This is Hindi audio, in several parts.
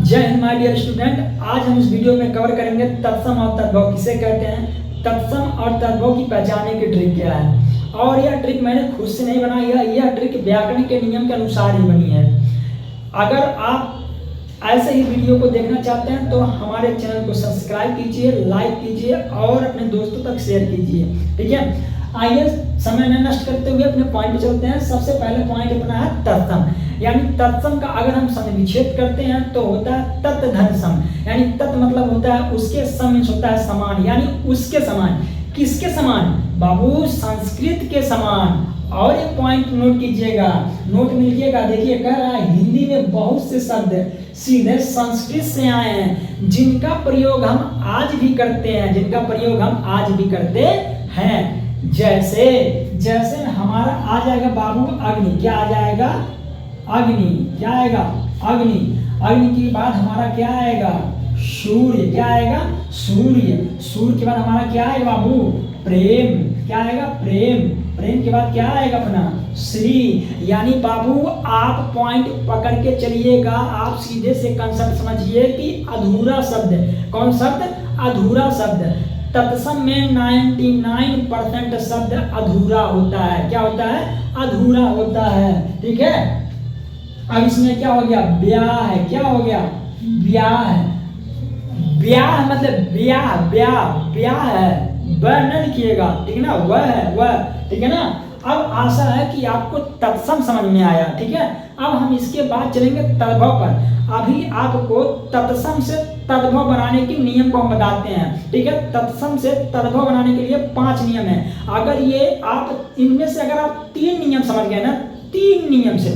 जय हिंद माय डियर स्टूडेंट। आज हम इस वीडियो में कवर करेंगे तत्सम और तद्भव किसे कहते हैं, तत्सम और तद्भव की पहचानने की ट्रिक क्या है। और यह ट्रिक मैंने खुद से नहीं बनाई है, यह ट्रिक व्याकरण के नियम के अनुसार ही बनी है। अगर आप ऐसे ही वीडियो को देखना चाहते हैं तो हमारे चैनल को सब्सक्राइब कीजिए, लाइक कीजिए और अपने दोस्तों तक शेयर कीजिए। ठीक है, आइए समय न नष्ट करते हुए अपने पॉइंट पे चलते हैं। सबसे पहले पॉइंट अपना है तत्सम, यानी तत्सम का अगर हम संविच्छेद करते हैं तो होता है तत् धन सम, यानी तत् मतलब होता है उसके, सम होता है समान, यानी उसके समान। किसके समान बाबू? संस्कृत के समान। और एक पॉइंट नोट कीजिएगा, नोट लीजिएगा। देखिए कह रहा है हिंदी में बहुत से शब्द सीधे संस्कृत से आए हैं जिनका प्रयोग हम आज भी करते हैं, जिनका प्रयोग हम आज भी करते हैं। जैसे जैसे हमारा आ जाएगा बाबू अग्नि, क्या आ जाएगा? अग्नि। क्या आएगा? अग्नि। अग्नि के बाद हमारा क्या आएगा? सूर्य। क्या आएगा? सूर्य। सूर्य के बाद हमारा क्या आएगा बाबू? प्रेम। क्या आएगा? प्रेम। प्रेम के बाद क्या आएगा अपना? श्री। यानी बाबू आप पॉइंट पकड़ के चलिएगा, आप सीधे से कंसेप्ट समझिए कि अधूरा शब्द, कौन शब्द? अधूरा शब्द। तत्सम में 99% शब्द अधूरा होता है। क्या होता है? अधूरा होता है। ठीक है, अब इसमें क्या हो गया? ब्याह है। क्या हो गया? ब्याह। ब्याह मतलब ब्याह, ब्याह ब्याह है, वह न लिखिएगा, ठीक है ना, वह है वह, ठीक है ना। अब आशा है कि आपको तत्सम समझ में आया। ठीक है, अब हम इसके बाद चलेंगे तद्भव पर। अभी आपको तत्सम से तद्भव बनाने के नियम को हम बताते हैं। ठीक है, तत्सम से तद्भव बनाने के लिए 5 नियम है। अगर ये आप इनमें से अगर आप 3 नियम समझ गए ना, 3 नियम से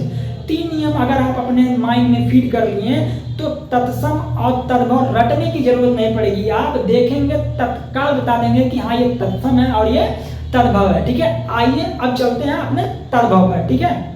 3 नियम अगर आप अपने माइंड में फीड कर लिए तो तत्सम और तद्भव रटने की जरूरत नहीं पड़ेगी। आप देखेंगे तत्काल बता देंगे कि हाँ ये तत्सम है और ये तद्भव है। ठीक है, आइए अब चलते हैं अपने तद्भव पर। ठीक है,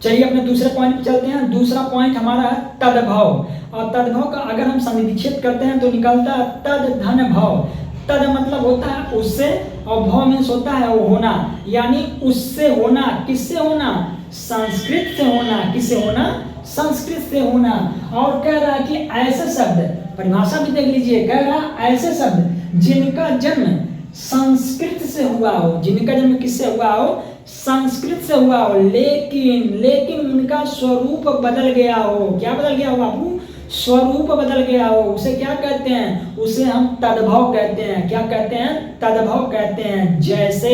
चलिए अपने दूसरे पॉइंट पे चलते हैं। दूसरा पॉइंट हमारा है तद्भव, और तद्भव का अगर हम संविच्छेद करते हैं तो निकलता है तद धन भव। तद मतलब होता है उससे, और भव मीन्स होता है वो होना, यानी उससे होना। किससे होना? संस्कृत से होना। किससे होना? संस्कृत से होना। और कह रहा है कि ऐसे शब्द, परिभाषा भी देख लीजिए, कह रहा है ऐसे शब्द जिनका जन्म संस्कृत से हुआ हो, जिनका जन्म किससे हुआ हो? संस्कृत से हुआ हो, लेकिन उनका स्वरूप बदल गया हो। क्या बदल गया हो बाबू? स्वरूप बदल गया हो, उसे क्या कहते हैं? उसे हम तद्भव कहते हैं। क्या कहते हैं? तद्भव कहते हैं। जैसे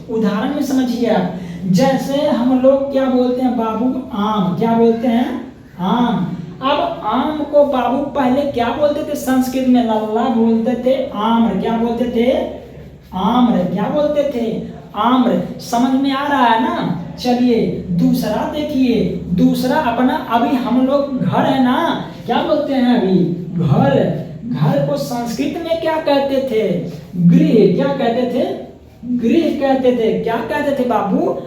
उदाहरण में समझिए आप, जैसे हम लोग क्या बोलते हैं बाबू? आम। क्या बोलते हैं? आम। अब आम को बाबू पहले क्या बोलते थे? संस्कृत में लल्ला बोलते थे, आम्र। क्या बोलते थे? आम्र। क्या बोलते थे? आम्र। समझ में आ रहा है ना? चलिए दूसरा देखिए, दूसरा अपना अभी हम लोग घर है ना, क्या बोलते हैं अभी? घर। घर को संस्कृत में क्या कहते थे? गृह। क्या कहते थे? गृह कहते थे। क्या कहते थे बाबू?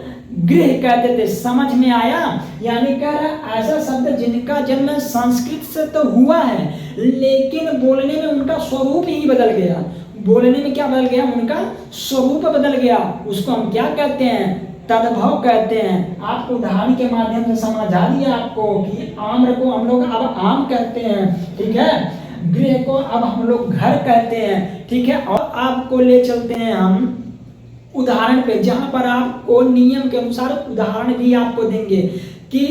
गृह कहते थे। समझ में आया? यानी कह रहा ऐसा शब्द जिनका जन्म संस्कृत से तो हुआ है लेकिन बोलने में उनका स्वरूप ही बदल गया। बोलने में क्या बदल गया? उनका स्वरूप बदल गया। उसको हम क्या कहते हैं? तद्भव कहते हैं। आपको उदाहरण के माध्यम से समझा दिया आपको कि आम्र को हम लोग अब आम कहते हैं। ठीक है, गृह को अब हम लोग घर कहते हैं। ठीक है, और आपको ले चलते हैं हम उदाहरण पे, जहां पर आपको नियम के अनुसार उदाहरण भी आपको देंगे कि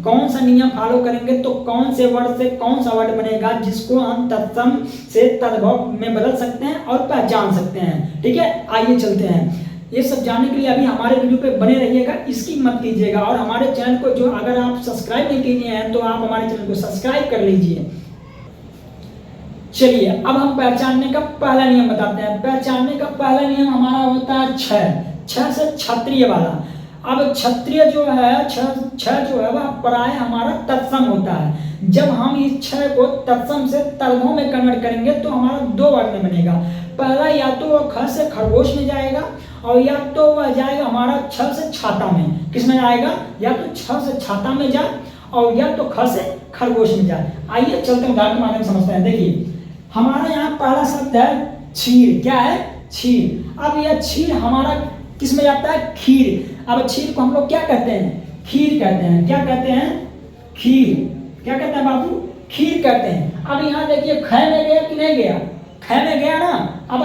कौन सा नियम फॉलो करेंगे तो कौन से वर्ड से कौन सा वर्ड बनेगा जिसको हम तत्सम से तद्भव में बदल सकते हैं और पहचान सकते हैं। ठीक है, आइए चलते हैं। ये सब जानने के लिए अभी हमारे वीडियो पे बने रहिएगा, इसकी मत कीजिएगा। और हमारे चैनल को जो अगर आप सब्सक्राइब नहीं किए हैं तो आप हमारे चैनल को सब्सक्राइब कर लीजिए। चलिए अब हम पहचानने का पहला नियम बताते हैं। पहचानने का पहला नियम हमारा होता है छह से क्षत्रिय वाला। अब क्षत्रिय जो है, छह जो है वह पराय हमारा तत्सम होता है। जब हम इस छह को तत्सम से तद्भव में कन्वर्ट करेंगे तो हमारा 2 वर्ड में बनेगा। पहला या तो वह ख से खरगोश में जाएगा और या तो वह जाएगा हमारा छ से छाता में। किस में जाएगा? या तो छ से छाता में जाए और या तो ख से खरगोश में जाए। आइए चलते हैं उदाहरण के माध्यम से समझते हैं। देखिए हमारा यहाँ पहला शब्द है क्षीर। क्या है? क्षीर। अब यह क्षीर हमारा किस में जाता है? खीर। अब क्षीर को हम लोग क्या कहते हैं? खीर कहते हैं। क्या कहते हैं? खीर। क्या कहते हैं बाबू, खीर कहते हैं। अब यहाँ देखिए ख में गया कि नहीं गया, ख में गया ना। अब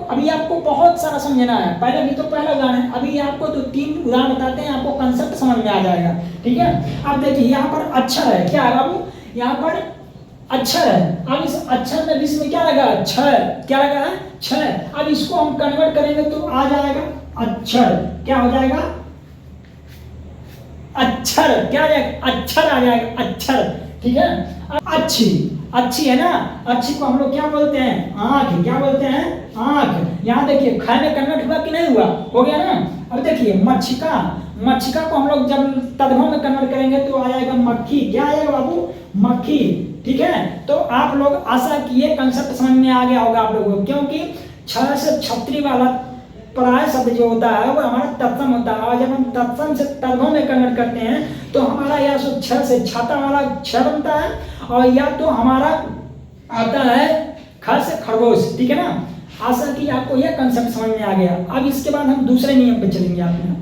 अभी आपको बहुत सारा समझना है, पहले भी तो पहला उदाहरण है, अभी आपको तो 3 उदाहरण बताते हैं, आपको कंसेप्ट समझ में आ जाएगा, ठीक है। अब देखिए यहाँ पर अक्षर है, क्या है बाबू, यहाँ पर अक्षर है। अब इस अक्षर में बीच में क्या लगा, छह, क्या लगा है, छह। अब इसको हम कन्वर्ट करेंगे तो आ जाएगा अक्षर, क्या हो जाएगा, अक्षर, क्या आ जाएगा, अक्षर आ जाएगा, अक्षर, ठीक है। अब अच्छी, अच्छी है ना, अच्छी को हम लोग क्या बोलते हैं, आंख, क्या बोलते हैं, आंख। यहाँ देखिए ख में कन्वर्ट हुआ कि नहीं हुआ, हो गया ना। अब देखिए मच्छिका, मच्छिका को हम लोग जब तद्भव में कन्वर्ट करेंगे तो आ जाएगा मक्खी, क्या आएगा बाबू, मक्खी, ठीक है। तो आप लोग आशा किए कंसेप्ट समझ में आ गया होगा आप लोगों को, क्योंकि छ से छतरी वाला पराय शब्द जो होता है वो हमारा तत्सम होता है, और जब हम तत्सम से तद्भव में कन्वर्ट करते हैं तो हमारा या तो छ से छाता वाला छ बनता है, और या तो हमारा आता है ख से खरगोश, ठीक है ना। आशा की आपको यह कंसेप्ट समझ में आ गया। अब इसके बाद हम दूसरे नियम पे चलेंगे आपने।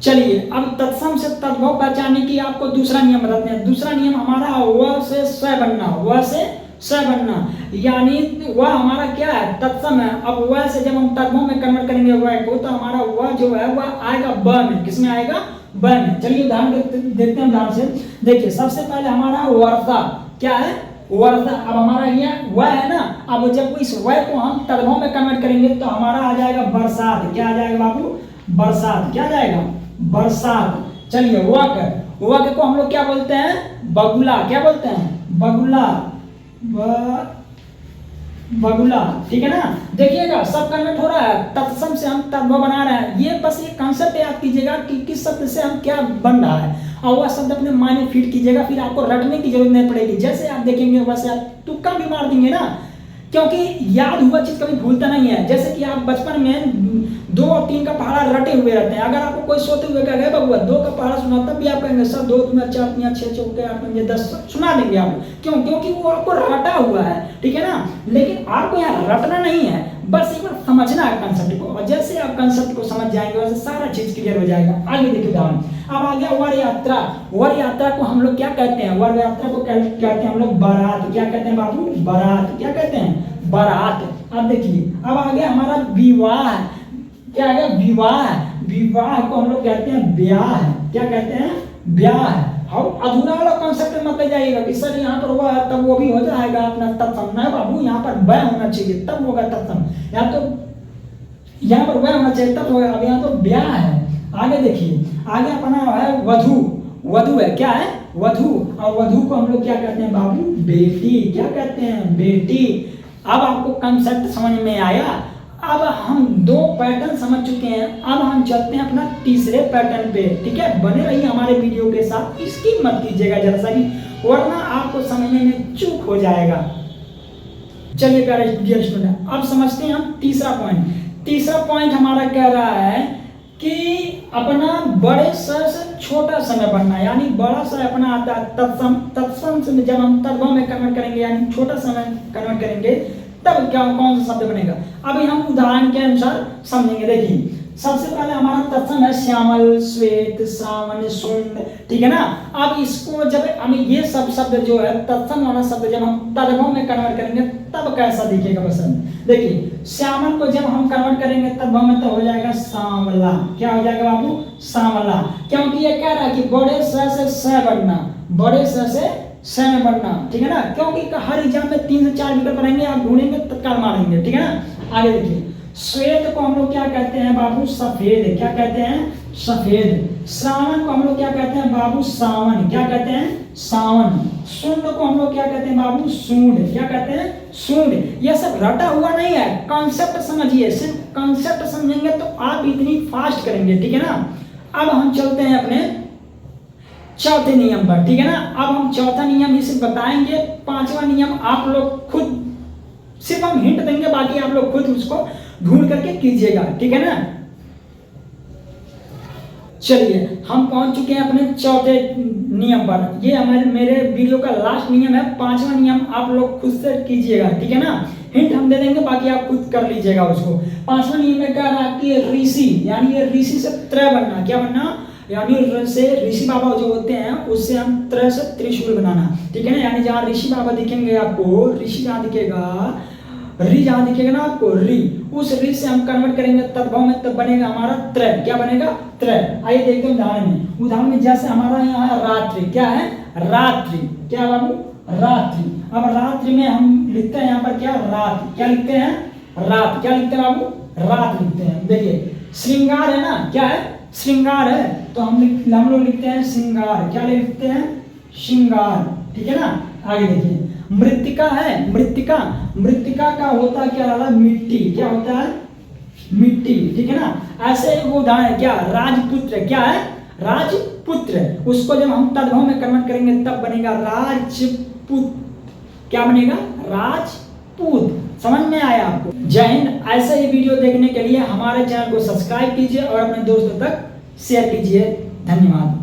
चलिए अब तत्सम से तद्भव पहचानने की आपको दूसरा नियम बताते हैं। दूसरा नियम हमारा व से स बनना, व से स बनना, यानी वह हमारा क्या है, तत्सम है। अब वह से जब हम तद्भव में कन्वर्ट करेंगे वह को, तो हमारा वह जो है वह आएगा ब में, किसमें आएगा, ब में। चलिए उदाहरण देखते हैं उदाहरण से। देखिए सबसे पहले हमारा वर्षा, क्या है, वर्षा। अब हमारा यहाँ वह है ना, अब जब इस वह को हम तद्भव में कन्वर्ट करेंगे तो हमारा आ जाएगा बरसात, क्या आ जाएगा बाबू, बरसात, क्या आ जाएगा, बरसात। चलिए वक को हम लोग क्या बोलते हैं, बगुला, क्या बोलते हैं, बगुला, बगुला, ठीक है ना। देखिएगा सब कन्वर्ट हो रहा है, तत्सम से हम तद्भव बना रहे हैं। ये बस ये कंसेप्ट याद कीजिएगा कि किस शब्द से हम क्या बन रहा है, और वह शब्द अपने मायने फीड कीजिएगा, फिर आपको रटने की जरूरत नहीं पड़ेगी। जैसे आप देखेंगे वैसे आप तुक्का भी मार देंगे ना, क्योंकि याद हुआ चीज कभी भूलता नहीं है। जैसे कि आप बचपन में 2 और 3 का पहाड़ा रटे हुए रहते हैं। अगर आपको कोई सोते हुए कहेगा बबुआ 2 का पहाड़ा सुना, तब भी आप कहेंगे सर 2 दूना 4 3 6 चौके 8 5 10 सुना देंगे आप। क्यों, क्योंकि वो आपको रटा हुआ है, ठीक है ना। लेकिन आपको यहाँ रटना नहीं है, बस एक बार समझना है कंसेप्ट को, और जैसे आप कंसेप्ट को समझ जाएंगे वैसे सारा चीज क्लियर हो जाएगा। आगे देखिए उदाहरण। अब आ गया वर यात्रा। वर यात्रा को हम लोग क्या कहते हैं, वर यात्रा को कहते हैं हम लोग बारात, क्या कहते हैं बाबू, बारात, क्या कहते हैं, बारात। अब देखिए अब आ गया हमारा विवाह, क्या आ गया, विवाह। विवाह को हम लोग कहते हैं ब्याह, क्या कहते हैं, ब्याह। और अधूरा वाला कॉन्सेप्ट मत ले जाइएगा कि सर यहाँ पर हुआ तब वो भी हो जाएगा अपना तत्सम, ना बाबू, यहाँ पर वह होना चाहिए तब होगा तत्सम, यहाँ तो यहाँ पर वह होना चाहिए तब होगा। अब यहाँ तो ब्याह है। आगे देखिए आगे अपना है वधू, वधू है, क्या है, वधू। और वधू को हम लोग क्या कहते हैं बाबू, बेटी, क्या कहते हैं, बेटी। अब आपको कंसेप्ट समझ में आया। अब हम 2 पैटर्न समझ चुके हैं, अब हम चलते हैं अपना तीसरे पैटर्न पे, ठीक है। बने रहिए हमारे वीडियो के साथ, इसकी मत कीजिएगा जरा सा भी, वरना आपको समझने में चूक हो जाएगा। चलिए प्यारे डियर स्टूडेंट, अब समझते हैं हम तीसरा पॉइंट। तीसरा पॉइंट हमारा कह रहा है कि अपना बड़े स से छोटा समय बनना, यानी बड़ा सा अपना आता है तत्सम, तत्सम से जब हम तद्भव में कन्वर्ट करेंगे यानी छोटा समय कन्वर्ट करेंगे तब क्या कौन सा शब्द बनेगा। अभी हम उदाहरण के अनुसार समझेंगे। देखिए सबसे पहले हमारा तत्सम है श्यामल, श्वेत, श्रावण, शुंड, ठीक है ना। अब इसको जब हम ये सब शब्द जो है तत्सम वाला शब्द जब हम तद्भव में कन्वर्ट करेंगे तब कैसा दिखेगा पसंद। देखिए श्यामल को जब हम कन्वर्ट करेंगे तद्भव में तो हो जाएगा सांवला, क्या हो जाएगा बाबू, सांवला। क्योंकि ये कह रहा है कि बड़े स से स बनना, बड़े स से स में बनना, ठीक है ना। क्योंकि हर एग्जाम में 3 से 4 विकल्प रहेंगे, आप ढूंढेंगे तत्काल मारेंगे, ठीक है ना। आगे देखिए श्वेत को हम लोग क्या कहते हैं बाबू, सफेद, क्या कहते हैं, सफेद। श्रावण को हम लोग क्या कहते हैं बाबू, सावन, क्या कहते हैं, सावन। शुंड को हम लोग क्या कहते हैं बाबू, सूंड, क्या कहते हैं, सूंड। ये सब रटा हुआ नहीं है, कॉन्सेप्ट समझिए। सिर्फ कॉन्सेप्ट समझेंगे तो आप इतनी फास्ट करेंगे, ठीक है ना। अब हम चलते हैं अपने चौथे नियम पर, ठीक है ना। अब हम चौथा नियम इसे बताएंगे, 5वां नियम आप लोग खुद, सिर्फ हम हिंट देंगे, बाकी आप लोग खुद उसको ढूंढ करके कीजिएगा, ठीक है ना। चलिए हम पहुंच चुके हैं अपने चौथे नियम पर। ये हमारे मेरे वीडियो का लास्ट नियम है। 5वां नियम आप लोग खुद से कीजिएगा, ठीक है ना। हिंट हम दे देंगे, बाकी आप खुद कर लीजिएगा उसको। 5वां नियम में कह रहा है कि ऋषि, यानी ये ऋषि से त्रय बनना, क्या बनना, यानी से ऋषि बाबा जो होते हैं उससे हम त्र से त्रिशूल बनाना, ठीक है ना। यानी जहाँ ऋषि बाबा दिखेंगे आपको, ऋषि जहाँ दिखेगा, री जहाँ दिखेगा ना आपको, री, उस री से हम कन्वर्ट करेंगे तद्भव में, तब बनेगा हमारा त्र। क्या बनेगा? त्र। आइए देखते हैं उदाहरण में। उदाहरण में जैसे हमारा यहाँ है रात्रि, क्या है? रात्रि। क्या बाबू? रात्रि। अब रात्रि में हम लिखते हैं यहाँ पर क्या? रात। क्या लिखते हैं? रात। क्या लिखते हैं बाबू? रात लिखते हैं। देखिए श्रृंगार है ना, क्या है? श्रृंगार है, तो हम लोग लिखते हैं श्रृंगार। क्या लिखते हैं? श्रृंगार, ठीक है ना। आगे देखिए मृत्तिका है, मृत्तिका, मृत्तिका का होता क्या है? मिट्टी। क्या होता है? मिट्टी, ठीक है ना। ऐसे वो उदाहरण क्या? राजपुत्र। क्या है? राजपुत्र। उसको जब हम तद्भव में कन्वर्ट करेंगे तब बनेगा राजपूत। क्या बनेगा? राजपूत। समझ में आया आपको? जय हिंद। ऐसे ही वीडियो देखने के लिए हमारे चैनल को सब्सक्राइब कीजिए और अपने दोस्तों तक शेयर कीजिए। धन्यवाद।